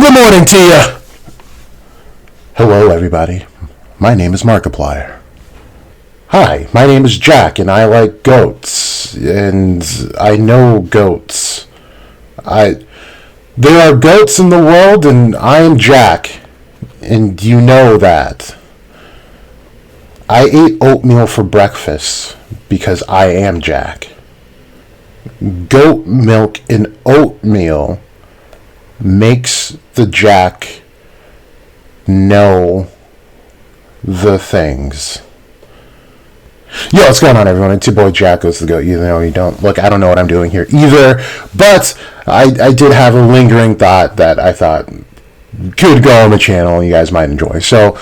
Good morning to you. Hello, everybody. My name is Markiplier. Hi, my name is Jack, and I like goats, and I know goats. There are goats in the world, and I am Jack, and you know that. I ate oatmeal for breakfast because I am Jack. Goat milk and oatmeal makes the Jack know the things. Yo, what's going on, everyone? It's your boy Jack Goes the Goat. You know you don't. Look, I don't know what I'm doing here either, but I did have a lingering thought that I thought could go on the channel and you guys might enjoy. So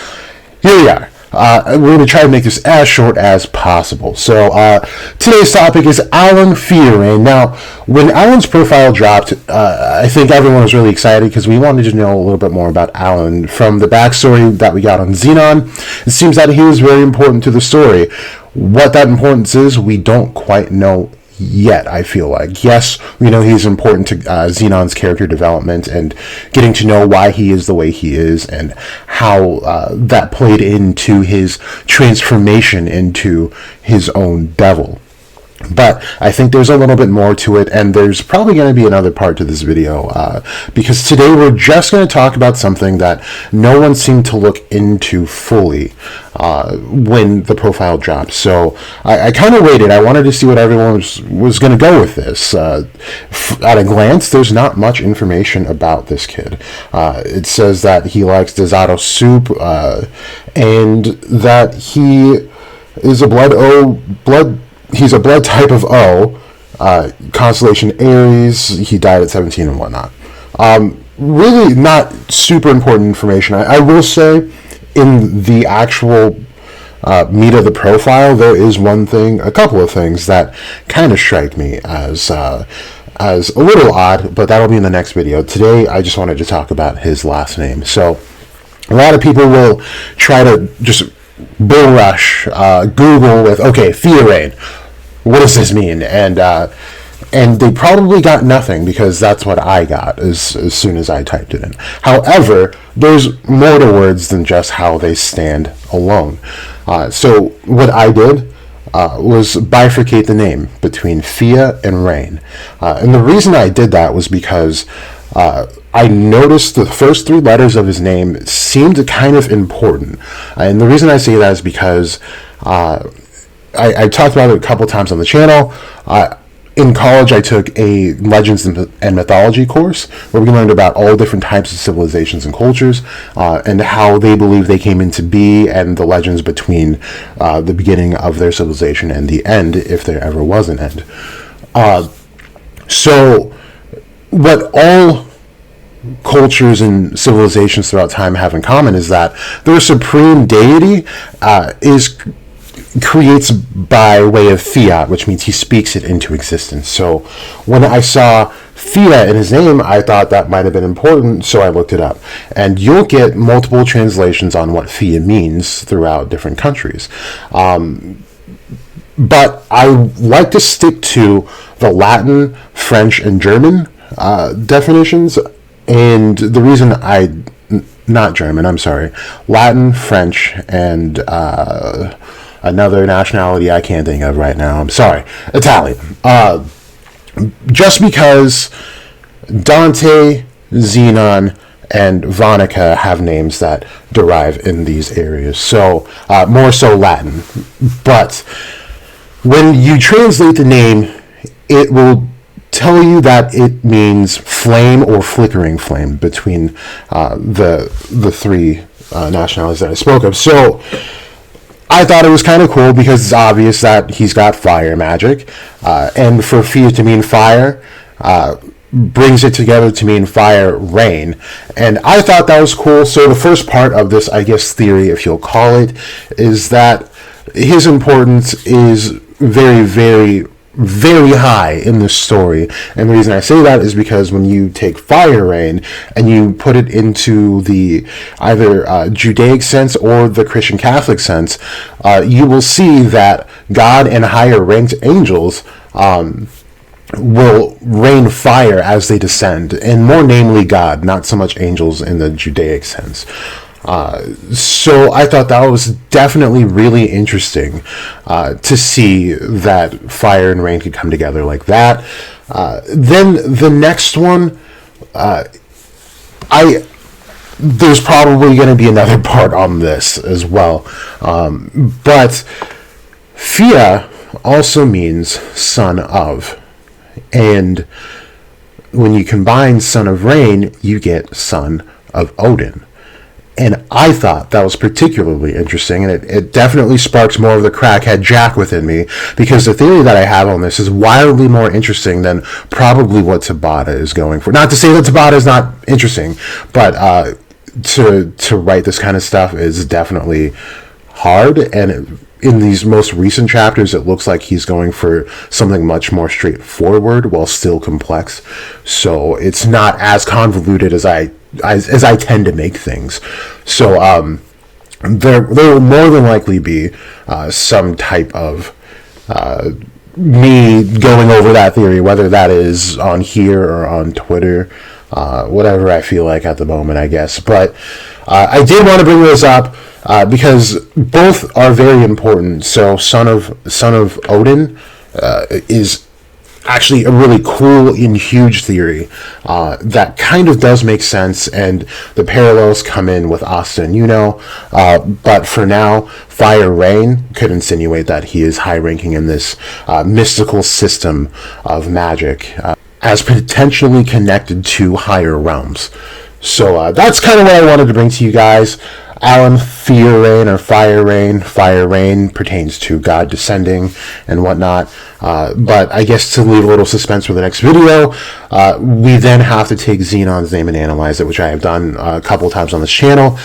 here we are. We're going to try to make this as short as possible. So today's topic is Alan Fiorain. Now, when Alan's profile dropped, I think everyone was really excited because we wanted to know a little bit more about Alan. From the backstory that we got on Xenon, it seems that he was very important to the story. What that importance is, we don't quite know yet, I feel like. Yes, we know he's important to Xenon's character development and getting to know why he is the way he is and how that played into his transformation into his own devil. But I think there's a little bit more to it, and there's probably going to be another part to this video, because today we're just going to talk about something that no one seemed to look into fully when the profile dropped. So I kind of waited. I wanted to see what everyone was going to go with this. At a glance, there's not much information about this kid. It says that he likes Dezado soup, and that he is he's a blood type of O, constellation Aries. He died at 17 and whatnot. Really not super important information. I will say in the actual meat of the profile, there is a couple of things that kind of strike me as a little odd, but that'll be in the next video. Today, I just wanted to talk about his last name. So a lot of people will try to just bull rush Google with, okay, Fiorain, what does this mean? And they probably got nothing, because that's what I got as soon as I typed it in. However, there's more to words than just how they stand alone. So what I did was bifurcate the name between Fia and Rain. And the reason I did that was because I noticed the first three letters of his name seemed kind of important. And the reason I say that is because I talked about it a couple times on the channel. In college, I took a Legends and Mythology course where we learned about all different types of civilizations and cultures, and how they believe they came into be, and the legends between the beginning of their civilization and the end, if there ever was an end. So what all cultures and civilizations throughout time have in common is that their supreme deity creates by way of fiat, which means he speaks it into existence. So when I saw Fia in his name, I thought that might have been important, so I looked it up. And you'll get multiple translations on what Fia means throughout different countries. But I like to stick to the Latin, French, and German definitions. And the reason not German, I'm sorry, Latin, French, and another nationality I can't think of right now, I'm sorry, Italian. Just because Dante, Xenon, and Vonica have names that derive in these areas. So, more so Latin. But when you translate the name, it will tell you that it means flame or flickering flame between the three nationalities that I spoke of. So I thought it was kind of cool because it's obvious that he's got fire magic, and for Fia to mean fire brings it together to mean fire rain, and I thought that was cool. So the first part of this, I guess, theory, if you'll call it, is that his importance is very, very, very high in this story. And the reason I say that is because when you take fire rain and you put it into the either Judaic sense or the Christian Catholic sense, you will see that God and higher ranked angels will rain fire as they descend, and more namely God, not so much angels in the Judaic sense. So I thought that was definitely really interesting to see that fire and rain could come together like that. Then the next one, there's probably going to be another part on this as well. But Fia also means son of. And when you combine son of rain, you get son of Odin. And I thought that was particularly interesting, and it definitely sparks more of the crackhead Jack within me, because the theory that I have on this is wildly more interesting than probably what Tabata is going for. Not to say that Tabata is not interesting, but to write this kind of stuff is definitely hard, and in these most recent chapters, it looks like he's going for something much more straightforward while still complex. So it's not as convoluted as I tend to make things. So there will more than likely be some type of me going over that theory, whether that is on here or on Twitter, whatever I feel like at the moment, I guess. But I did want to bring this up because both are very important. So son of Odin is actually a really cool and huge theory that kind of does make sense, and the parallels come in with Asta and Yuno. But for now, Fire Rain could insinuate that he is high-ranking in this mystical system of magic, as potentially connected to higher realms. So that's kind of what I wanted to bring to you guys. Alan Fear Rain or Fire Rain. Fire Rain pertains to God descending and whatnot. But I guess to leave a little suspense for the next video, we then have to take Xenon's name and analyze it, which I have done a couple times on this channel.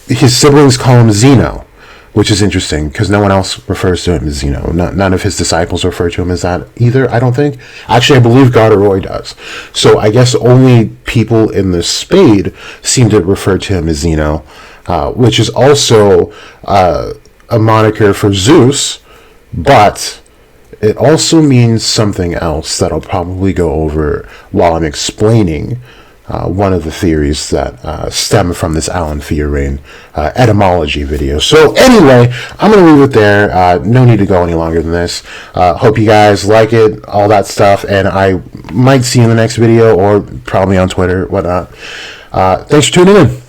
His siblings call him Zeno, which is interesting because no one else refers to him as Zeno. None of his disciples refer to him as that either, I don't think. Actually, I believe Garderoy does. So I guess only people in the Spade seem to refer to him as Zeno, which is also a moniker for Zeus, but it also means something else that I'll probably go over while I'm explaining one of the theories that stem from this Alan Fear Rain etymology video. So anyway, I'm going to leave it there. No need to go any longer than this. Hope you guys like it, all that stuff, and I might see you in the next video or probably on Twitter, whatnot. Thanks for tuning in.